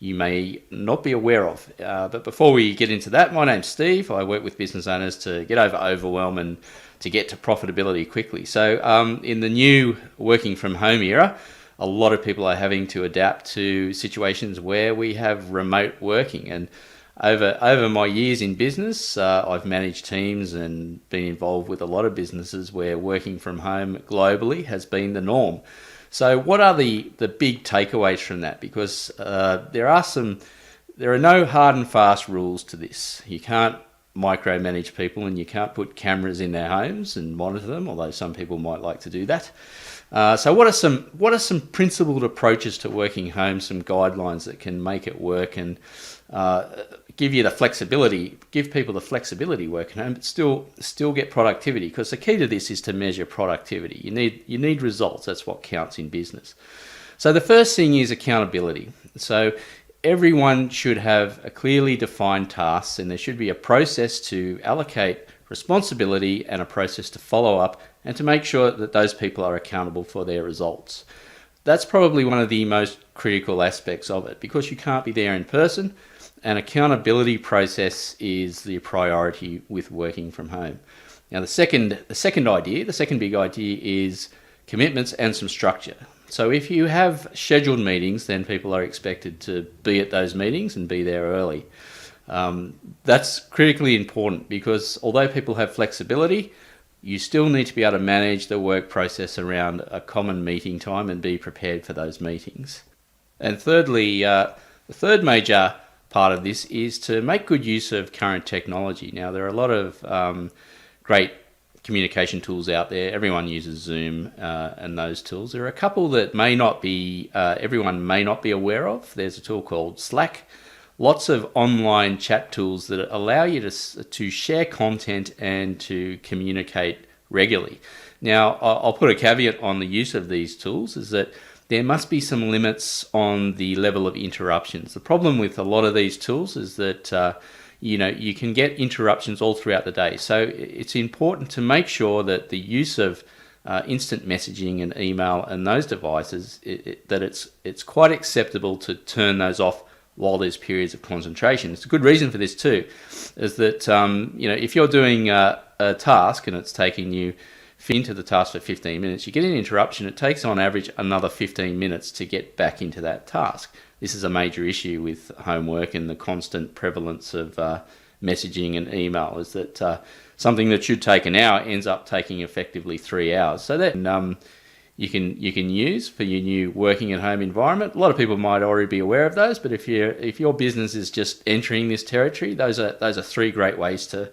you may not be aware of. But before we get into that, my name's Steve. I work with business owners to get over overwhelm and to get to profitability quickly. So in the new working from home era, a lot of people are having to adapt to situations where we have remote working. And over my years in business, I've managed teams and been involved with a lot of businesses where working from home globally has been the norm. So what are the big takeaways from that? Because there are no hard and fast rules to this. You can't micromanage people, and you can't put cameras in their homes and monitor them, although some people might like to do that. So what are some principled approaches to working home, some guidelines that can make it work and give you the flexibility, give people the flexibility working home, but still get productivity? Because the key to this is to measure productivity. You need results. That's what counts in business. So the first thing is accountability. So everyone should have a clearly defined task, and there should be a process to allocate responsibility and a process to follow up and to make sure that those people are accountable for their results. That's probably one of the most critical aspects of it, because you can't be there in person. An accountability process is the priority with working from home. Now, the second big idea is commitments and some structure. So if you have scheduled meetings, then people are expected to be at those meetings and be there early. That's critically important, because although people have flexibility, you still need to be able to manage the work process around a common meeting time and be prepared for those meetings. And thirdly, the third major part of this is to make good use of current technology. Now, there are a lot of great communication tools out there. Everyone uses Zoom and those tools. There are a couple that everyone may not be aware of. There's a tool called Slack. Lots of online chat tools that allow you to share content and to communicate regularly. Now, I'll put a caveat on the use of these tools, is that there must be some limits on the level of interruptions. The problem with a lot of these tools is that you can get interruptions all throughout the day. So it's important to make sure that the use of instant messaging and email and those devices, that it's quite acceptable to turn those off while there's periods of concentration. It's a good reason for this too, is that if you're doing a task and it's taking you into the task for 15 minutes, you get an interruption, it takes on average another 15 minutes to get back into that task. This is a major issue with homework and the constant prevalence of messaging and email, is that something that should take an hour ends up taking effectively 3 hours. So that you can use for your new working at home environment. A lot of people might already be aware of those, but if your business is just entering this territory, those are three great ways to